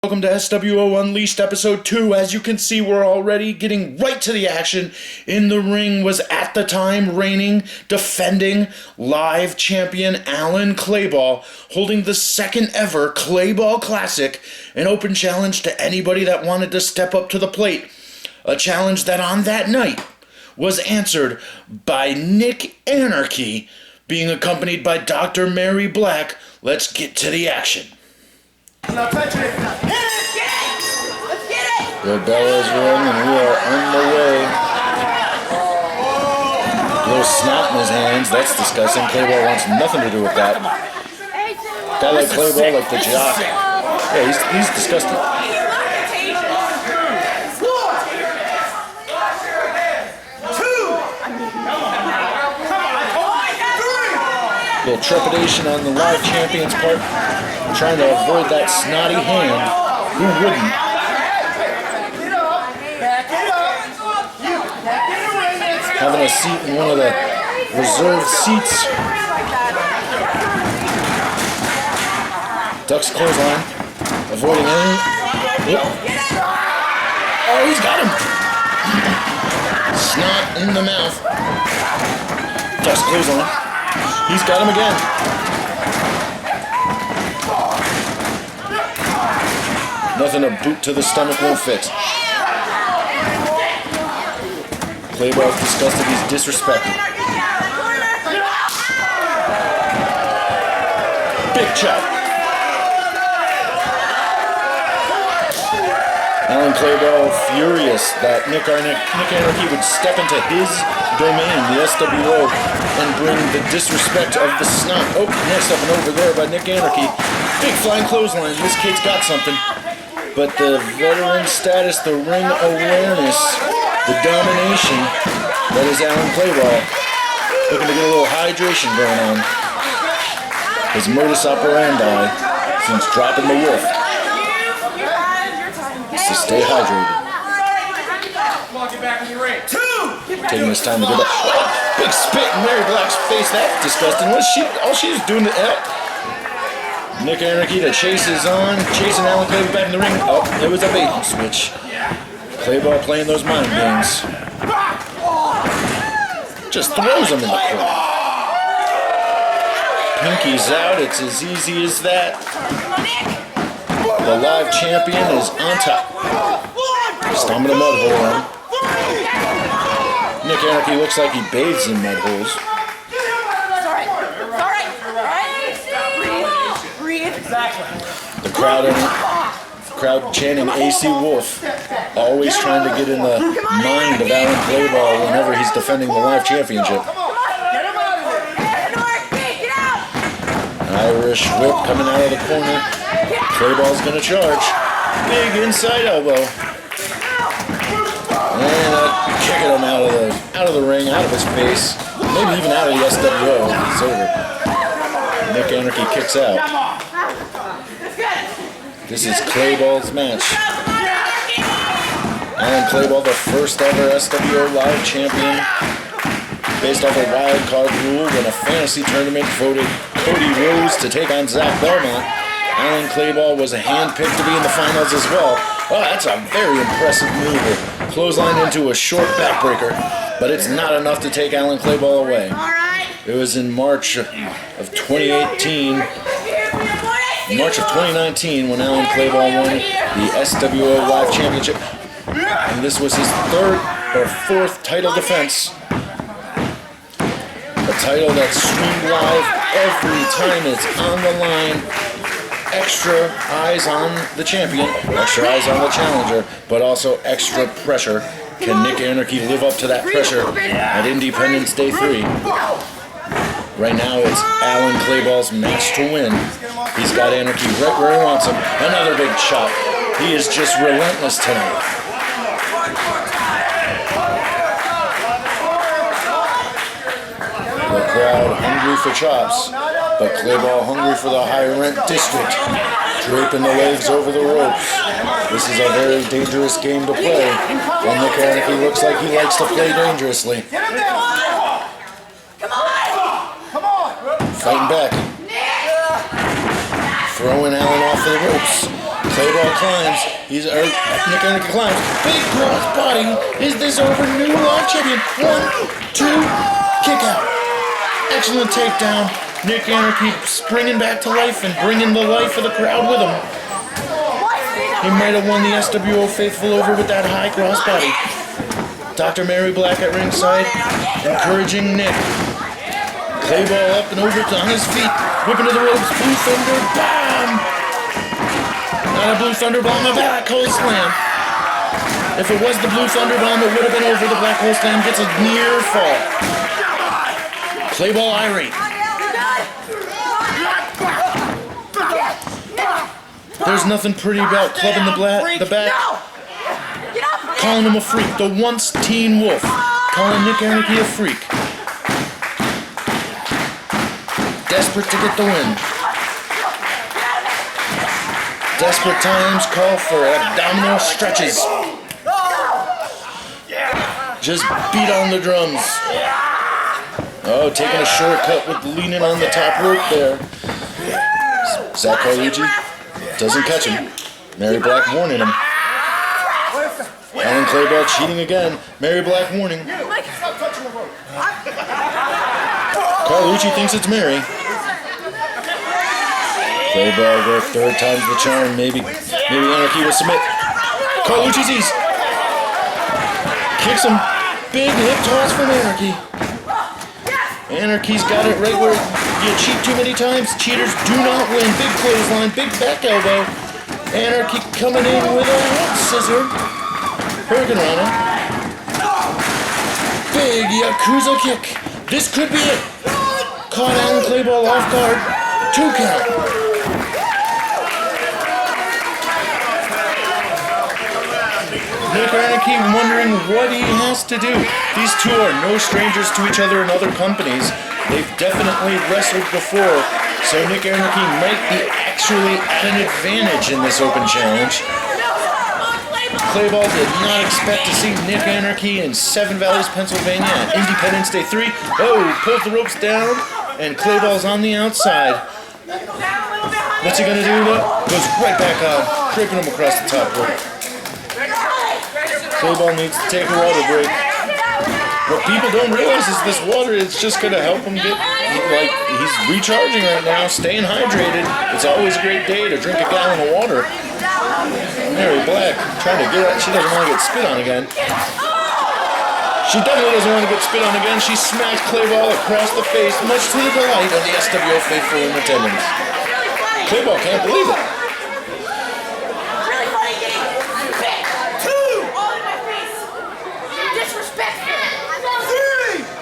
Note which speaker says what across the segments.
Speaker 1: Welcome to SWO Unleashed episode 2. As you can see, we're already getting right to the action. In the ring was at the time reigning, defending, live champion Alan Clayball, holding the second ever Clayball Classic, an open challenge to anybody that wanted to step up to the plate. A challenge that on that night was answered by Nick Anarchy, being accompanied by Dr. Mary Black. Let's get to the action.
Speaker 2: Not touching it. Hit it! Get it! Let's get it!
Speaker 1: The bell is rung and we are on the way. Little snot in his hands, that's disgusting. Clayball wants nothing to do with that. Guy like Clayball, like the jock. Yeah, he's disgusting. Little trepidation on the live champion's part, trying to avoid that snotty hand. Who wouldn't? Having a seat in one of the reserved seats. Ducks clothesline, avoiding any. Oh, he's got him! Snot in the mouth. Ducks clothesline. He's got him again. Nothing a boot to the stomach won't fix. Clayball's disgusted, he's disrespected. Big chop. Alan Clayball furious that Nick Anarchy would step into his domain, the SWO, and bring the disrespect of the snot. Oh, next up and over there by Nick Anarchy. Big flying clothesline. This kid's got something. But the veteran status, the ring awareness, the domination that is Alan Clayball, looking to get a little hydration going on. His modus operandi since dropping the wolf is to stay hydrated. Taking his time to get back. Oh, big spit in Mary Black's face. That's disgusting. What is she? All she's doing to Nick Anarchy to chasing Alan Clayball back in the ring. Oh, it was a bait and switch. Clayball playing those mind games. Just throws him in the corner. Pinky's out. It's as easy as that. The live champion is on top. Stomping a mud hole on him. Nick Anarchy looks like he bathes in mud holes. The crowd chanting AC Wolf, always trying to get in the mind of Alan Clayball whenever he's defending the live championship. Irish whip coming out of the corner. Clayball's gonna charge. Big inside elbow. And kicking him out of the ring, out of his face, maybe even out of the SWO. It's over. Nick Anarchy kicks out. This is Clayball's match. Alan Clayball, the first ever SWO live champion, based off a wild card rule when a fantasy tournament voted Cody Rhodes to take on Zach Belmont. Alan Clayball was handpicked to be in the finals as well. Oh, that's a very impressive maneuver. Clothesline into a short backbreaker, but it's not enough to take Alan Clayball away. It was in March of 2018, March of 2019 when Alan Clayball won the SWO Live Championship. And this was his third or fourth title defense. A title that's streamed live every time it's on the line. Extra eyes on the champion, extra eyes on the challenger, but also extra pressure. Can Nick Anarchy live up to that pressure at Independence Day 3? Right now it's Alan Clayball's match to win. He's got Anarchy right where he wants him. Another big chop. He is just relentless tonight. The crowd hungry for chops, but Clayball hungry for the high rent district, draping the legs over the ropes. This is a very dangerous game to play, and Nick Anarchy looks like he likes to play dangerously. Fighting back. Throwing Alan off the ropes. Clayball climbs. Nick Anarchy climbs. Big cross body. Is this over? New live champion. 1, 2, kick out. Excellent takedown. Nick Anarchy springing back to life and bringing the life of the crowd with him. He might have won the SWO Faithful over with that high crossbody. Dr. Mary Black at ringside, encouraging Nick. Clayball up and over on his feet, whipping to the ropes. Blue Thunder bomb! Not a Blue Thunder bomb, a Black Hole Slam. If it was the Blue Thunder bomb, it would have been over. The Black Hole Slam gets a near fall. Clayball irate. There's nothing pretty about clubbing the back, calling him a freak. The once teen wolf, calling Nick Anarchy a freak. Desperate to get the win. Desperate times call for abdominal stretches. Just beat on the drums. Oh, taking a shortcut with leaning on the top rope there. Zach Carlucci doesn't catch him. Mary Black warning him. Alan Clayball cheating again. Mary Black warning. Carlucci thinks it's Mary. Clayball go third time's the charm. Maybe Anarchy will submit. Carlucci's east. Kicks him. Big hip toss from Anarchy. Anarchy's got it right where you cheat too many times. Cheaters do not win. Big clothesline, big back elbow. Anarchy coming in with a head scissor. Hurricane Rana. Big Yakuza kick. This could be it. Caught Alan Clayball off guard. 2 count. Nick Anarchy wondering what he has to do. These two are no strangers to each other in other companies. They've definitely wrestled before, so Nick Anarchy might be actually at an advantage in this open challenge. Clayball did not expect to see Nick Anarchy in Seven Valleys, Pennsylvania at Independence Day 3. Oh, pulls the ropes down, and Clayball's on the outside. What's he gonna do though? Goes right back on, tripping him across the top rope. Clayball needs to take a water break. What people don't realize is this water is just going to help him get, he's recharging right now, staying hydrated. It's always a great day to drink a gallon of water. Mary Black trying to get out. She doesn't want to get spit on again. She definitely doesn't want to get spit on again. She smacked Clayball across the face, much to the delight of the SWO faithful in attendance. Clayball can't believe it.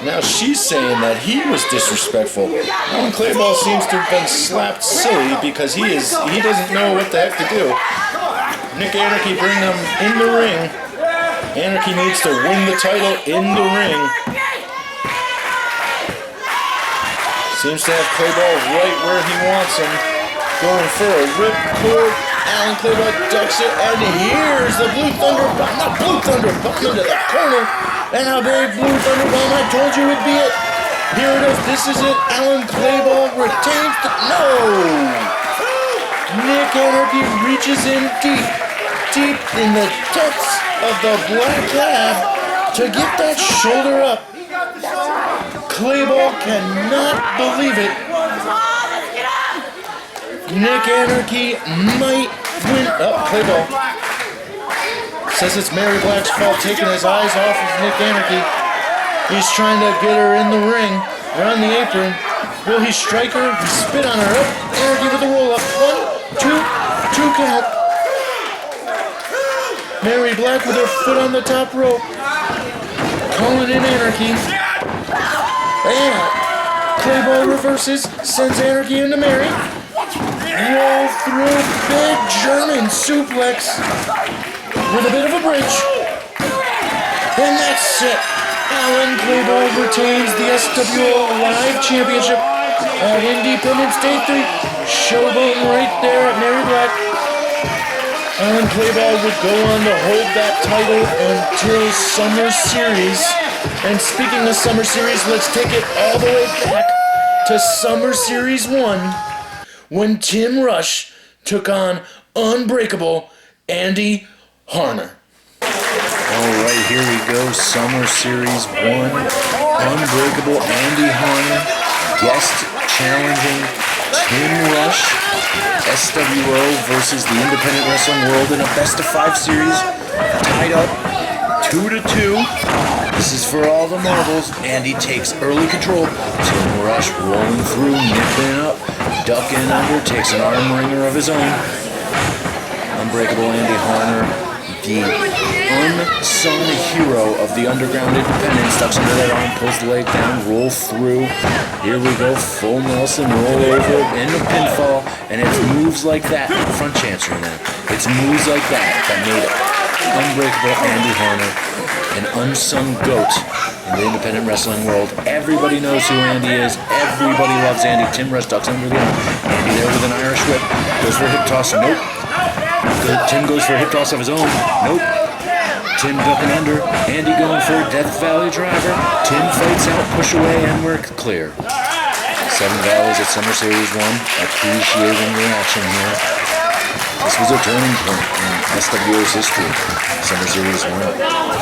Speaker 1: Now she's saying that he was disrespectful. Alan Clayball seems to have been slapped silly because he doesn't know what the heck to do. Nick Anarchy bring him in the ring. Anarchy needs to win the title in the ring. Seems to have Clayball right where he wants him. Going for a ripcord. Alan Clayball ducks it, and here's the Blue Thunder bomb. Not Blue Thunder bomb into the corner. And a big Blue Thunder bomb. I told you it'd be it. Here it is. This is it. Alan Clayball retains the... No! Nick Anarchy reaches in deep in the depths of the Black Lab to get that shoulder up. Clayball cannot believe it. Nick Anarchy might win. Oh, Clayball says it's Mary Black's fault, taking his eyes off of Nick Anarchy. He's trying to get her in the ring, around the apron. Will he strike her? He spit on her. Up. Anarchy with the roll up. 1, 2 count. Mary Black with her foot on the top rope. Calling in Anarchy. And Clayball reverses, sends Anarchy into Mary. Roll through, big German suplex. With a bit of a bridge. And that's it. Alan Clayball retains the SWO Live Championship at Independence Day 3. Showboating right there at Mary Black. Alan Clayball would go on to hold that title until Summer Series. And speaking of Summer Series, let's take it all the way back to Summer Series 1 when Tim Rush took on Unbreakable Andy Harner. Alright, here we go. Summer Series 1. Unbreakable Andy Harner. Guest challenging Tim Rush. SWO versus the Independent Wrestling World in a best-of-5 series. Tied up 2-2. This is for all the marbles. Andy takes early control. Tim Rush rolling through, nipping up, ducking under, takes an arm wringer of his own. Unbreakable Andy Harner, the unsung hero of the underground independence, ducks under that arm, pulls the leg down, roll through. Here we go, full Nelson, roll over, into pinfall, and it's moves like that. Front chancer now. It's moves like that made it. Unbreakable Andy Harner, an unsung goat in the independent wrestling world. Everybody knows who Andy is. Everybody loves Andy. Tim Rush ducks under the arm. Andy there with an Irish whip. Goes for a hip toss. Nope. Tim goes for a hip toss of his own. Nope. Tim ducking under. Andy going for a Death Valley driver. Tim fights out, push away, and we're clear. 7 Valleys at Summer Series 1. Appreciating the action here. This was a turning point in SWO's history. Summer Series 1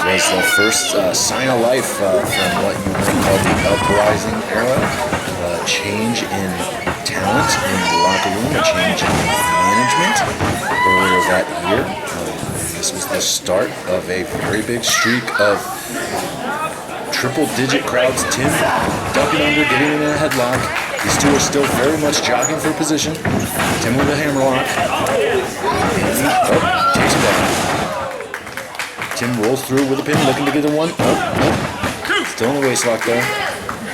Speaker 1: was the first sign of life from what you might call the uprising era. A change in talent in the locker room, a change in management earlier that year. This was the start of a very big streak of triple-digit crowds. Tim ducking under, getting in a headlock. These two are still very much jockeying for position. Tim with a hammerlock. Andy, takes him down. Tim rolls through with a pin, looking to get the one. Still in the waistlock there.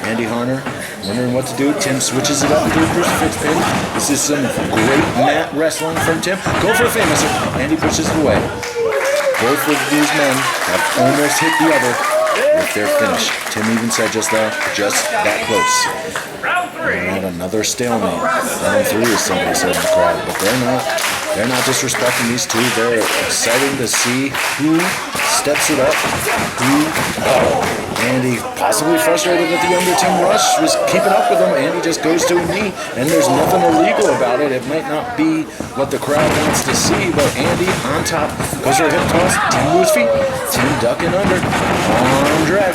Speaker 1: Andy Harner wondering what to do. Tim switches it up into a crucifix pin. This is some great mat wrestling from Tim. Go for a famous. Andy pushes it away. Both of these men have almost hit the other with their finish. Tim even said just that close. And another stalemate. Round 3, as somebody said in the crowd. But they're not disrespecting these two. They're excited to see who steps it up, Andy possibly frustrated that the younger Tim Rush was keeping up with him. Andy just goes to a knee, and there's nothing illegal about it. It might not be what the crowd wants to see, but Andy on top goes for a hip toss. Tim to his feet. Tim ducking under. Arm drag.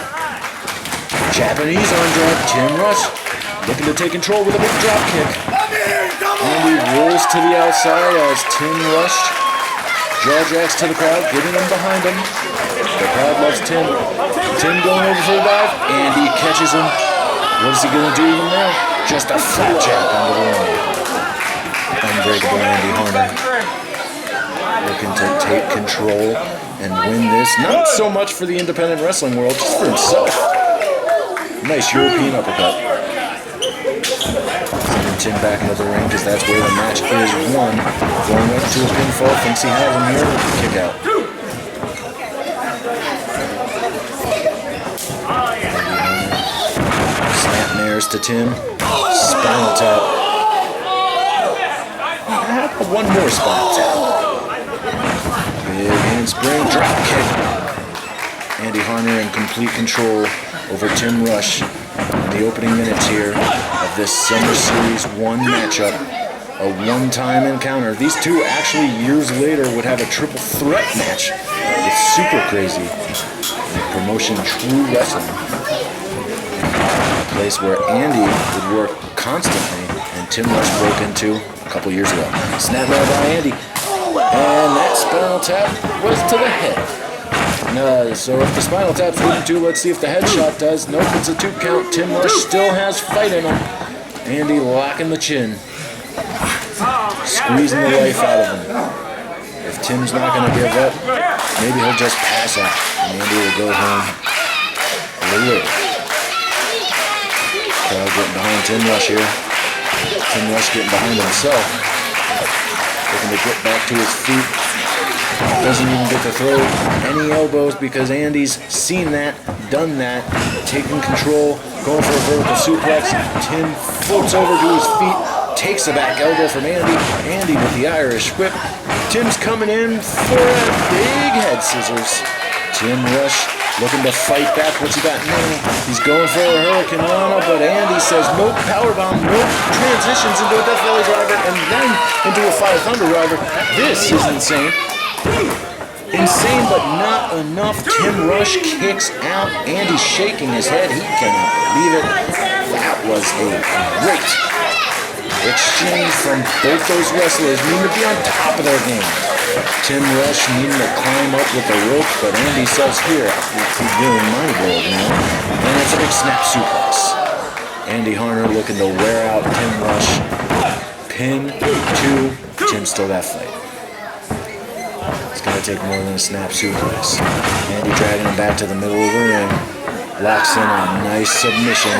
Speaker 1: Japanese arm drag. Tim Rush looking to take control with a big drop kick. Andy rolls to the outside as Tim Rush jaw jacks to the crowd, getting them behind him. The crowd loves Tim. Tim going over for the dive. Andy catches him. What is he going to do even now? Just a flapjack under the ring. Unbreakable Andy Harner looking to take control and win this. Not so much for the independent wrestling world, just for himself. Nice European uppercut. Sending Tim back into the ring because that's where the match is won. Going up to a pinfall, thinks he has him here. Kick out. Snap to Tim. Spinal tap. One more spinal tap. Big handspring, drop kick. Andy Harner in complete control over Tim Rush in the opening minutes here of this Summer Series 1 matchup. A one-time encounter. These two actually years later would have a triple threat match. It's super crazy. Promotion True Wrestling. A place where Andy would work constantly and Tim Rush broke into a couple years ago. Snap out by Andy. And that spinal tap was to the head. So if the spinal tap's wouldn't do, let's see if the headshot does. Nope, it's a 2 count. Tim Rush still has fight in him. Andy locking the chin. Squeezing the life out of him. If Tim's not going to give up, maybe he'll just pass out. And Andy will go home a little later. Crowd getting behind Tim Rush here. Tim Rush getting behind himself. Looking to get back to his feet. Doesn't even get to throw any elbows because Andy's seen that, done that, taking control, going for a vertical suplex. Tim floats over to his feet, takes a back elbow from Andy. Andy with the Irish whip. Tim's coming in for a big head scissors. Tim Rush Looking to fight back. What's he got now? He's going for a Hurricane Rana, but Andy says nope, powerbomb, nope. Transitions into a Death Valley driver and then into a 5 Thunder driver. This is insane. Insane, but not enough. Tim Rush kicks out. Andy's shaking his head. He cannot believe it. That was a great exchange from both those wrestlers, needing to be on top of their game. Tim Rush needing to climb up with the rope, but Andy says, here, you're in my world now. And it's a big snap suplex. Andy Harner looking to wear out Tim Rush. Pin, 2, Tim still got fight. It's going to take more than a snap suplex. Andy dragging him back to the middle of the ring. Locks in a nice submission.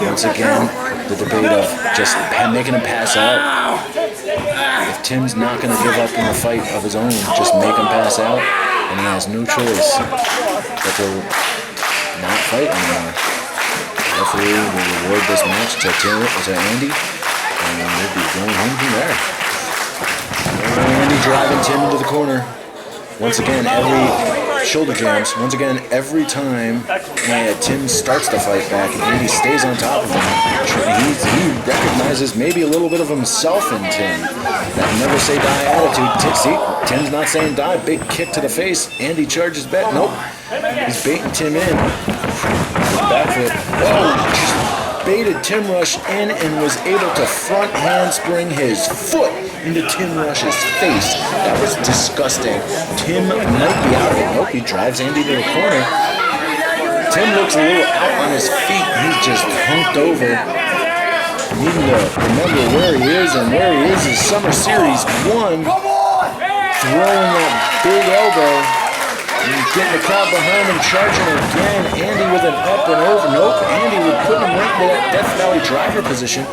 Speaker 1: Once again, the debate of just making him pass out. If Tim's not going to give up in a fight of his own, just make him pass out, and he has no choice but to not fight anymore. The referee will reward this match to Andy, and we'll be going home from there. Andy driving Tim into the corner. Once again, every shoulder jams. Once again, every time Tim starts to fight back, Andy stays on top of him. He recognizes maybe a little bit of himself in Tim. That never say die attitude. See, Tim's not saying die. Big kick to the face. Andy charges back. Nope. He's baiting Tim in. Back foot. Oh, baited Tim Rush in and was able to front handspring his foot into Tim Rush's face. That was disgusting. Tim might be out of it. Nope, he drives Andy to the corner. Tim looks a little out on his feet. He's just hunked over. Needing to remember where he is, and where he is Summer Series 1. Throwing that big elbow. And getting the crowd behind him, charging again. Andy with an up and over. Nope, Andy would put him right into that Death Valley driver position.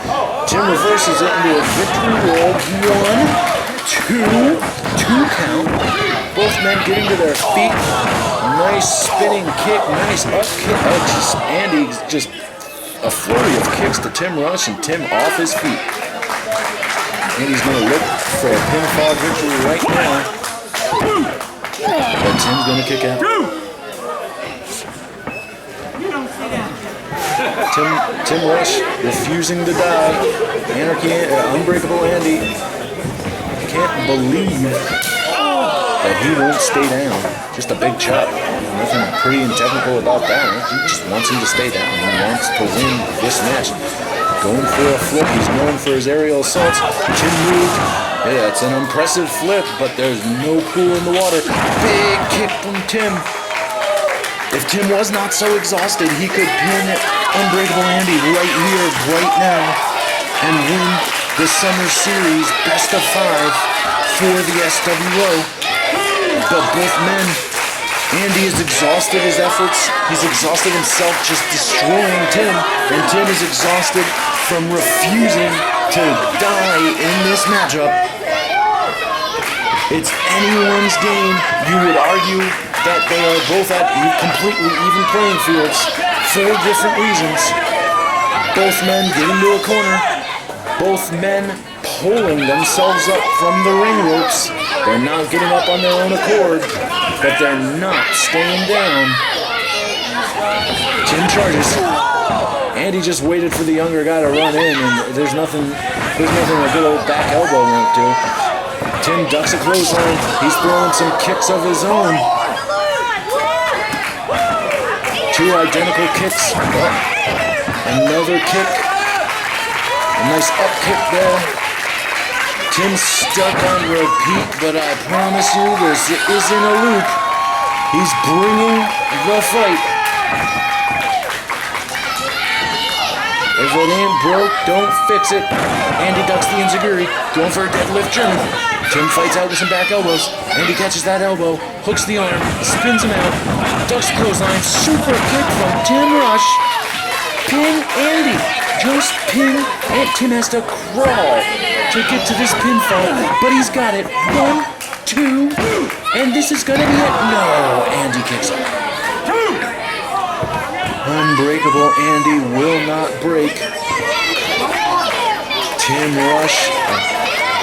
Speaker 1: Tim reverses it into a victory roll. 1, 2, 2 count. Both men getting to their feet. Nice spinning kick, nice up kick. Andy just a flurry of kicks to Tim Rush and Tim off his feet. Andy's going to look for a pinfall victory right now. But Tim's going to kick out. Tim Rush refusing to die. Anarchy, Unbreakable Andy. Can't believe that he won't stay down. Just a big chop. Nothing pretty and technical about that. He just wants him to stay down. He wants to win this match. Going for a flip. He's known for his aerial assaults. Chin move. Yeah, it's an impressive flip, but there's no pool in the water. Big kick from Tim. If Tim was not so exhausted, he could pin Unbreakable Andy right here, right now, and win the Summer Series Best of 5 for the SWO. But both men, Andy is exhausted his efforts. He's exhausted himself just destroying Tim, and Tim is exhausted from refusing to die in this matchup. It's anyone's game. You would argue that they are both at completely even playing fields for different reasons. Both men get into a corner. Both men pulling themselves up from the ring ropes. They're not getting up on their own accord, but they're not staying down. Tim charges. Andy just waited for the younger guy to run in, and there's nothing a good old back elbow won't do. Tim ducks a clothesline. He's throwing some kicks of his own. 2 identical kicks. Another kick. A nice up kick there. Tim's stuck on repeat, but I promise you this isn't a loop. He's bringing the fight. If it ain't broke, don't fix it. Andy ducks the enziguri, going for a deadlift German. Tim fights out with some back elbows. Andy catches that elbow, hooks the arm, spins him out, ducks the clothesline, super kick from Tim Rush. Pin Andy. Just pin, and Tim has to crawl to get to this pinfall, but he's got it. 1, 2, and this is gonna be it. No, Andy kicks out. Unbreakable Andy will not break. Tim Rush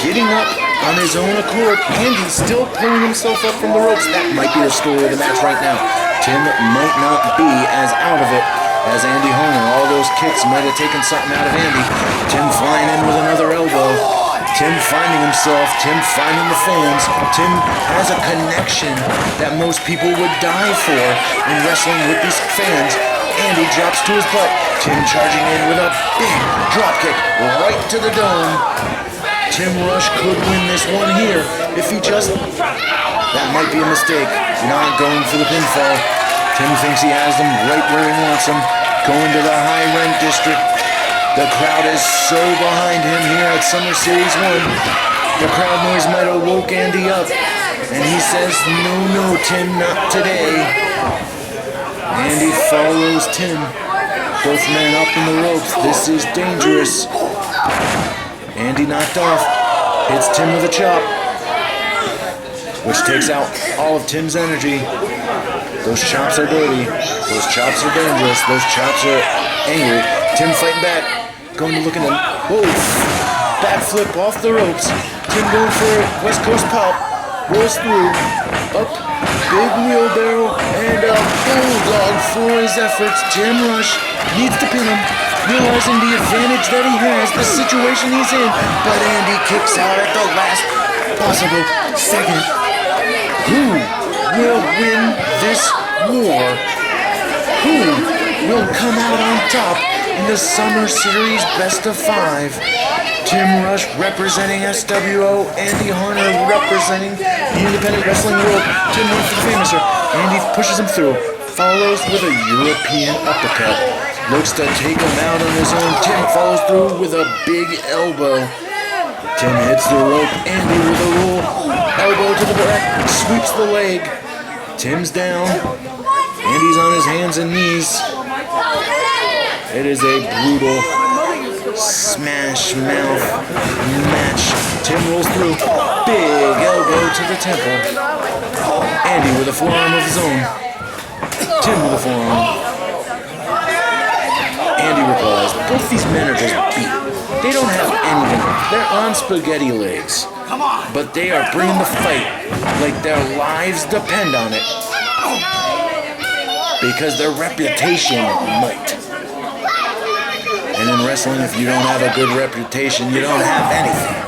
Speaker 1: getting up on his own accord. Andy's still pulling himself up from the ropes. That might be the story of the match right now. Tim might not be as out of it as Andy Harner. All those kicks might have taken something out of Andy. Tim flying in with another elbow. Tim finding himself. Tim finding the fans. Tim has a connection that most people would die for in wrestling with these fans. Andy drops to his butt. Tim charging in with a big drop kick right to the dome. Tim Rush could win this one here if he just... That might be a mistake. Not going for the pinfall. Tim thinks he has them right where he wants them. Going to the high rent district. The crowd is so behind him here at Summer Series 1. The crowd noise might have woke Andy up. And he says, no, Tim, not today. Andy follows Tim. Both men up in the ropes. This is dangerous. Andy knocked off. Hits Tim with a chop, which takes out all of Tim's energy. Those chops are dirty. Those chops are dangerous. Those chops are angry. Tim fighting back. Going to look at him. Whoa. Backflip off the ropes. Tim going for a West Coast pop. Rolls through. Up. Big wheelbarrow. And a bulldog for his efforts. Tim Rush needs to pin him. Realizing the advantage that he has, the situation he's in. But Andy kicks out at the last possible second. Who will win this war? Who will come out on top in the Summer Series Best of 5? Tim Rush representing SWO, Andy Harner representing the independent wrestling world. Tim went for the famouser. Andy pushes him through, follows with a European uppercut. Looks to take him out on his own. Tim follows through with a big elbow. Tim hits the rope. Andy with a roll. Elbow to the back. Sweeps the leg. Tim's down. Andy's on his hands and knees. It is a brutal smash mouth match. Tim rolls through. Big elbow to the temple. Andy with a forearm of his own. Tim with a forearm. Andy replies, both these men are just beat. They don't have anything. They're on spaghetti legs. But they are bringing the fight like their lives depend on it. Because their reputation might. And in wrestling, if you don't have a good reputation, you don't have anything.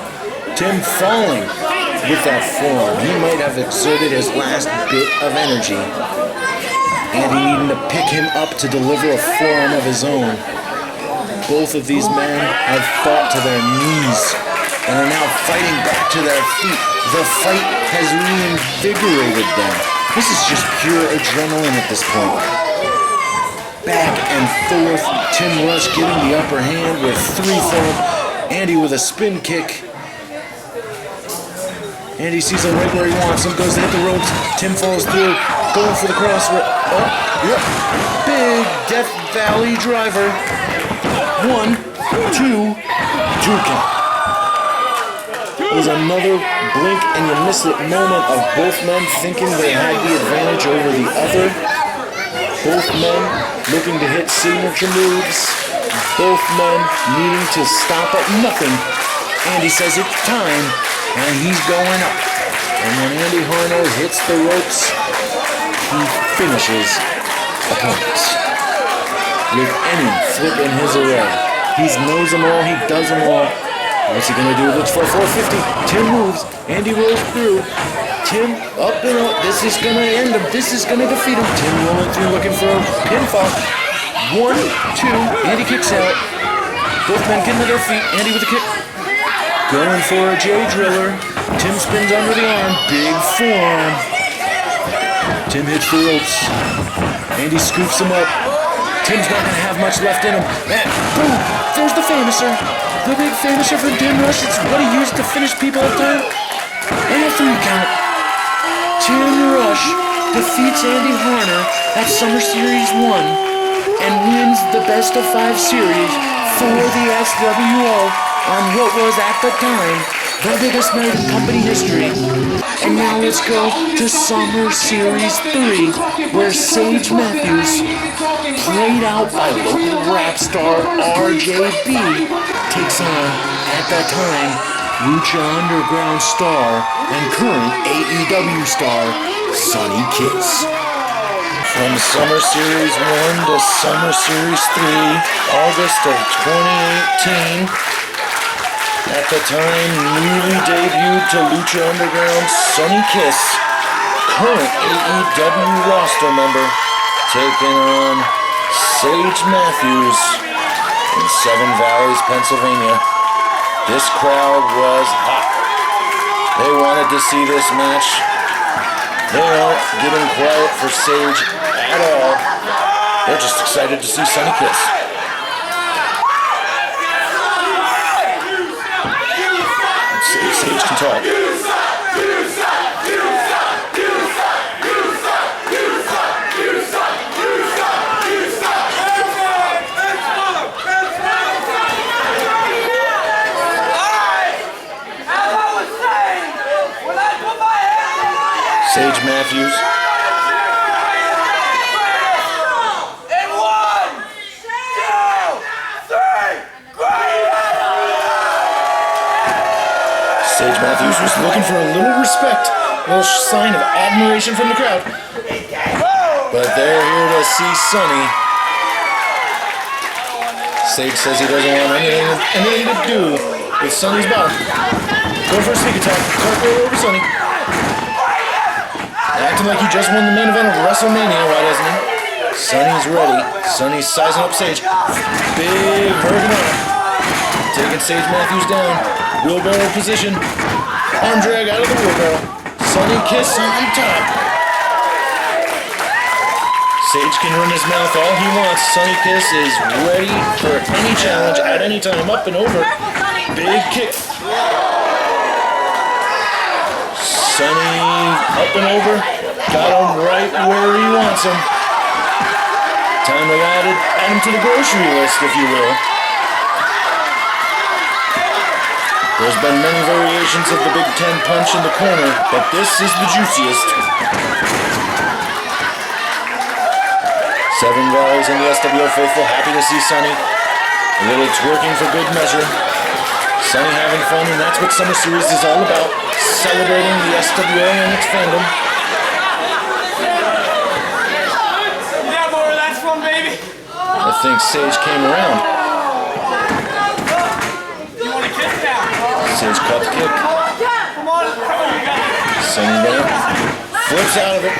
Speaker 1: Tim falling with that forearm. He might have exerted his last bit of energy. Andy needing to pick him up to deliver a forearm of his own. Both of these men have fought to their knees and are now fighting back to their feet. The fight has reinvigorated them. This is just pure adrenaline at this point. Back and forth, Tim Rush getting the upper hand with 3 forward. Andy with a spin kick. Andy sees him right where he wants him, goes to hit the ropes. Tim falls through, going for the cross. Oh, yep. Big Death Valley driver. 1, 2, 2 count. There's another blink and you miss it moment of both men thinking they had the advantage over the other. Both men looking to hit signature moves. Both men needing to stop at nothing. Andy says it's time, and he's going up. And when Andy Harner hits the ropes, he finishes opponents with any flip in his array. He knows them all, he does them all. What's he gonna do? Looks for a 450. Tim moves. Andy rolls through. Tim up and up. This is gonna end him. This is gonna defeat him. Tim rolling through looking for a pinfall. 1, 2. Andy kicks out. Both men getting to their feet. Andy with a kick. Going for a J driller. Tim spins under the arm. Big forearm. Tim hits the ropes. Andy scoops him up. Tim's not gonna have much left in him. And boom! There's the famouser. The big famouser from Tim Rush. It's what he used to finish people at time. And a 3 count. Tim Rush defeats Andy Harner at Summer Series 1 and wins the Best of 5 series for the SWO on what was at the time the biggest night in company history. And now let's go to Summer Series 3, where Sage Matthews, played out by local rap star RJB, takes on, at that time, Lucha Underground star and current AEW star, Sonny Kiss. From Summer Series 1 to Summer Series 3, August of 2018, at the time newly debuted to Lucha Underground, Sonny Kiss, current AEW roster member, taking on Sage Matthews in Seven Valleys, Pennsylvania. This crowd was hot. They wanted to see this match. They aren't getting quiet for Sage at all. They're just excited to see Sonny Kiss. Let's see if Sage can talk. Sage Matthews.
Speaker 2: And 1, 2, 3,
Speaker 1: Sage Matthews was looking for a little respect, a little sign of admiration from the crowd. But they're here to see Sonny. Sage says he doesn't want anything to do with Sonny's bottom. Go for a sneak attack. Talk right over Sonny. Acting like he just won the main event of WrestleMania, why doesn't he? Sonny's ready. Sonny's sizing up Sage. Big hurricane arm. Taking Sage Matthews down. Wheelbarrow position. Arm drag out of the wheelbarrow. Sonny Kiss on top. Sage can run his mouth all he wants. Sonny Kiss is ready for any challenge at any time. Up and over. Big kick. Sonny up and over, got him right where he wants him. Time to add him to the grocery list, if you will. There's been many variations of the Big Ten punch in the corner, but this is the juiciest. Seven Valleys and the SWO faithful happy to see Sonny. A little twerking for good measure. Sonny having fun, and that's what Summer Series is all about. Celebrating the SWO and its fandom.
Speaker 2: Yeah, boy, where that's from, baby.
Speaker 1: I think Sage came around.
Speaker 2: You want to kiss now?
Speaker 1: Sage caught the kick.
Speaker 2: Come on, you got it.
Speaker 1: Sonny there. Flips out of it.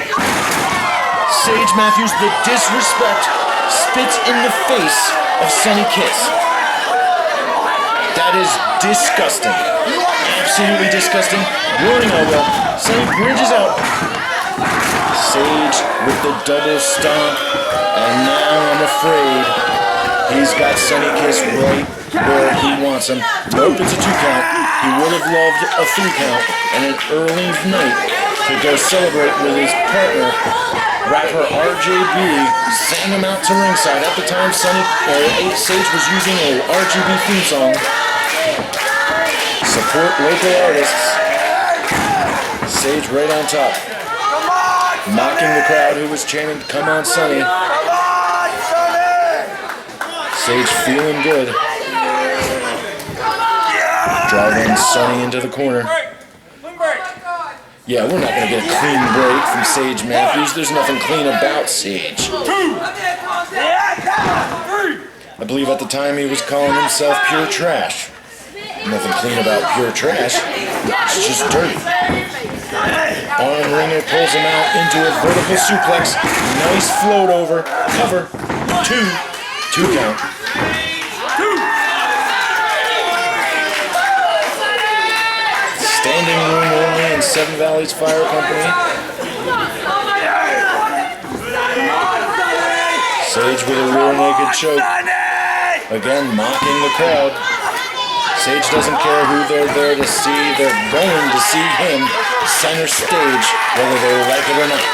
Speaker 1: Sage Matthews, the disrespect, spits in the face of Sonny Kiss. That is disgusting. Absolutely disgusting. Rolling elbow. Sonny bridges out. Sage with the double stomp. And now I'm afraid he's got Sonny Kiss right where he wants him. Nope, it's a 2 count. He would have loved a 3 count and an early night to go celebrate with his partner. Rapper RJ Beauty sang him out to ringside. At the time, Sage was using a RGB theme song. Support local artists. Sage right on top. Mocking the crowd who was chanting, "Come on, Sonny." Sage feeling good. Driving Sonny into the corner. Yeah, we're not going to get a clean break from Sage Matthews. There's nothing clean about Sage. I believe at the time he was calling himself pure trash. Nothing clean about pure trash. It's just dirty. Arm wringer pulls him out into a vertical suplex. Nice float over. Cover. 2 count. Standing room only in Seven Valleys Fire Company. Sage with a rear naked choke. Again, mocking the crowd. Sage doesn't care who they're there to see. They're going to see him center stage, whether they like it or not.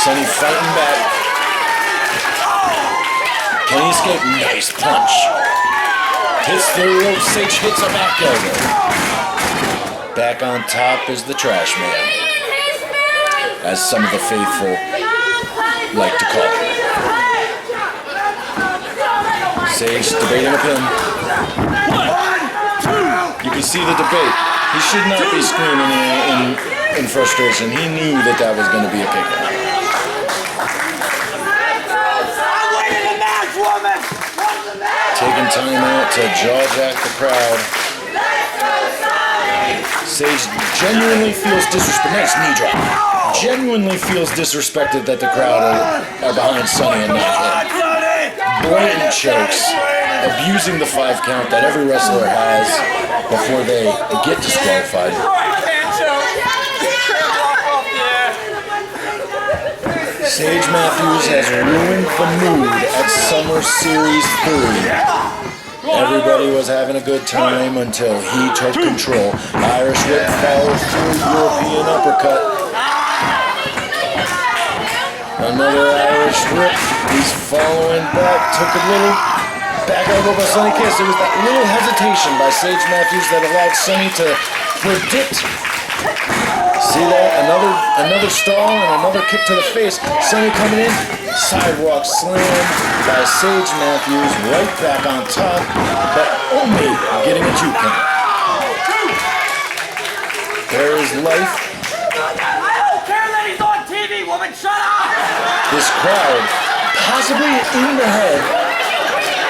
Speaker 1: Sonny fighting back. Can he escape? Nice punch. Hits the rope. Sage hits a back elbow. Back on top is the trash man, as some of the faithful like to call him. Sage debating a pin. You can see the debate. He should not be screaming in frustration. He knew that that was going to be a kick out. Taking time out to jaw-jack the crowd. Sage genuinely feels disrespected. Nice knee drop. Genuinely feels disrespected that the crowd are behind Sonny and not him. Blatant chokes. Abusing the 5 count that every wrestler has before they get disqualified. Sage Matthews has ruined the mood at Summer Series 3. Everybody was having a good time until he took control. Irish whip follows through, European uppercut. Another Irish whip. He's following back. Took a little back elbow by Sonny Kiss. It was that little hesitation by Sage Matthews that allowed Sonny to predict. See that? Another stall and another kick to the face. Sonny coming in. Sidewalk slam by Sage Matthews. Right back on top, but only getting a 2 count. There is life.
Speaker 2: I don't care that he's on TV, woman. Shut up!
Speaker 1: This crowd, possibly in the head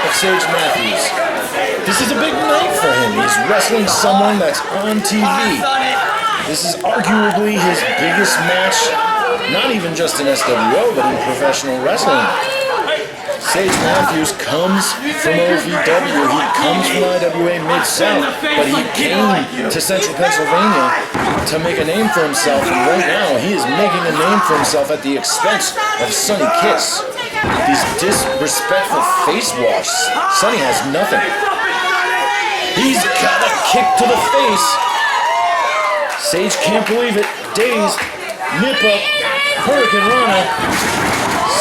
Speaker 1: of Sage Matthews. This is a big night for him. He's wrestling someone that's on TV. This is arguably his biggest match, not even just in SWO, but in professional wrestling. Sage Matthews comes from OVW. He comes from IWA Mid-South, but he came to Central Pennsylvania to make a name for himself, and right now he is making a name for himself at the expense of Sonny Kiss. These disrespectful face wash. Sonny has nothing. He's got a kick to the face. Sage can't believe it. Dazed. Nip up. Hurricane Rana.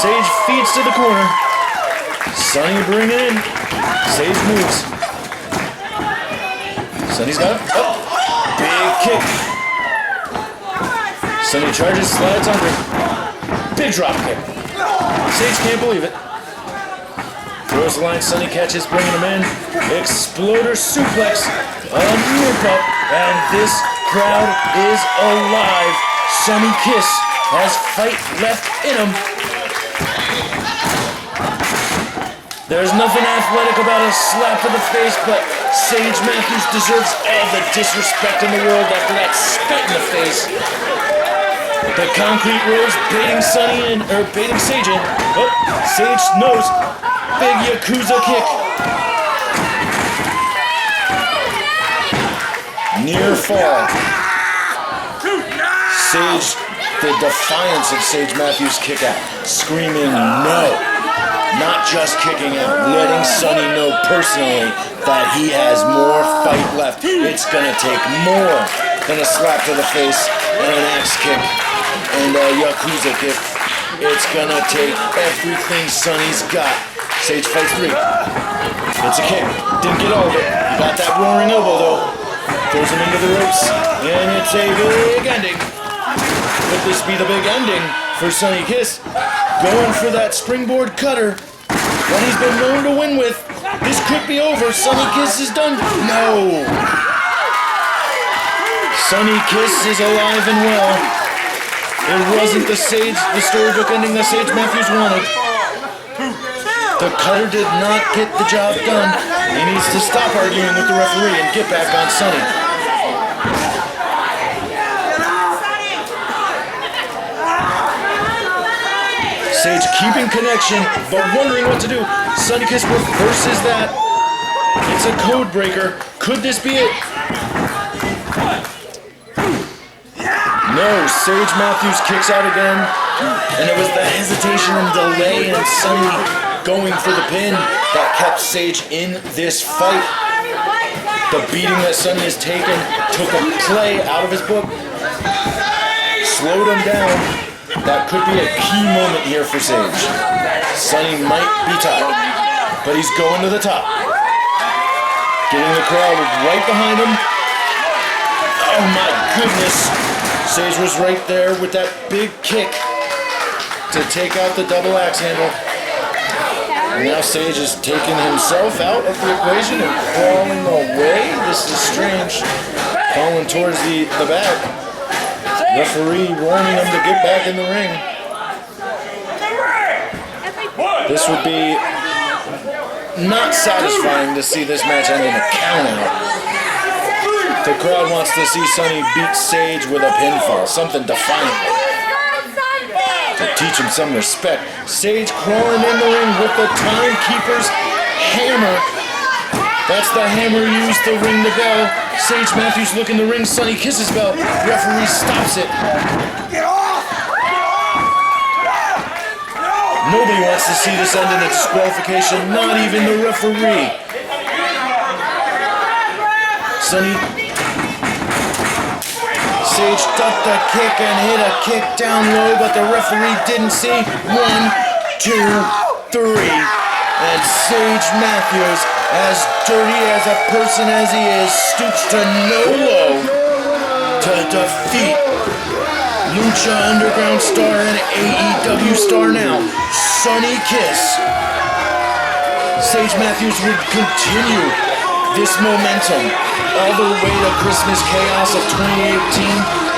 Speaker 1: Sage feeds to the corner. Sonny bring it in. Sage moves. Sonny's got it. Oh. Big kick. Sonny charges, slides under. Big drop kick. Sage can't believe it. Throws the line, Sonny catches, bringing him in. Exploder suplex. A nip up. And this crowd is alive. Sonny Kiss has fight left in him. There's nothing athletic about a slap to the face, but Sage Matthews deserves all the disrespect in the world after that spit in the face. The concrete rose baiting Sonny in, or baiting Sage in. Oh, Sage knows. Big Yakuza kick. Near fall. Sage, the defiance of Sage Matthews' kick out. Screaming no. Not just kicking out. Letting Sonny know personally that he has more fight left. It's gonna take more than a slap to the face and an axe kick and a Yakuza kick. It's gonna take everything Sonny's got. Sage fights 3. It's a kick. Didn't get all of it. He got that roaring elbow though. Throws him into the ropes. And it's a big ending. Could this be the big ending for Sonny Kiss? Going for that springboard cutter. What he's been known to win with. This could be over. Sonny Kiss is done. No. Sonny Kiss is alive and well. It wasn't the storybook ending that Sage Matthews wanted. The cutter did not get the job done. He needs to stop arguing with the referee and get back on Sonny. Sage keeping connection, but wondering what to do. Sonny Kiss reverses that. It's a code breaker. Could this be it? No, Sage Matthews kicks out again. And it was the hesitation and delay and Sonny going for the pin that kept Sage in this fight. The beating that Sonny has taken took a play out of his book. Slowed him down. That could be a key moment here for Sage. Sonny might be tied, but he's going to the top. Getting the crowd right behind him. Oh my goodness. Sage was right there with that big kick to take out the double axe handle. And now Sage is taking himself out of the equation and crawling away. This is strange. Crawling towards the back. Referee warning him to get back in the ring. This would be not satisfying to see this match end in a countout. The crowd wants to see Sonny beat Sage with a pinfall, something defiant to teach him some respect. Sage crawling in the ring with the timekeeper's hammer. That's the hammer used to ring the bell. Sage Matthews looking to ring. Sonny kisses bell. Referee stops it. Nobody wants to see this end in a disqualification, not even the referee. Sonny. Sage ducked a kick and hit a kick down low, but the referee didn't see. 1, 2, 3. And Sage Matthews, as dirty as a person as he is, stoops to no low to defeat Lucha Underground star and AEW star now, Sonny Kiss. Sage Matthews would continue this momentum all the way to Christmas Chaos of 2018,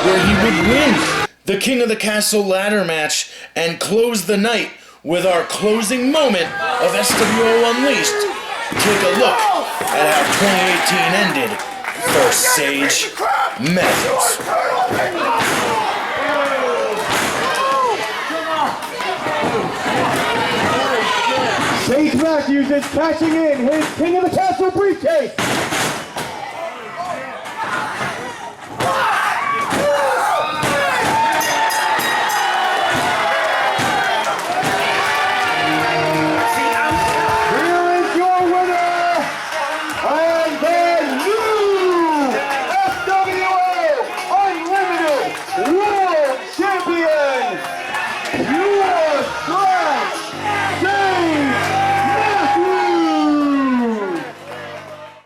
Speaker 1: where he would win the King of the Castle ladder match and close the night with our closing moment of SWO Unleashed. Take a look at how 2018 ended for Sage Matthews.
Speaker 3: Sage Matthews is cashing in his King of the Castle briefcase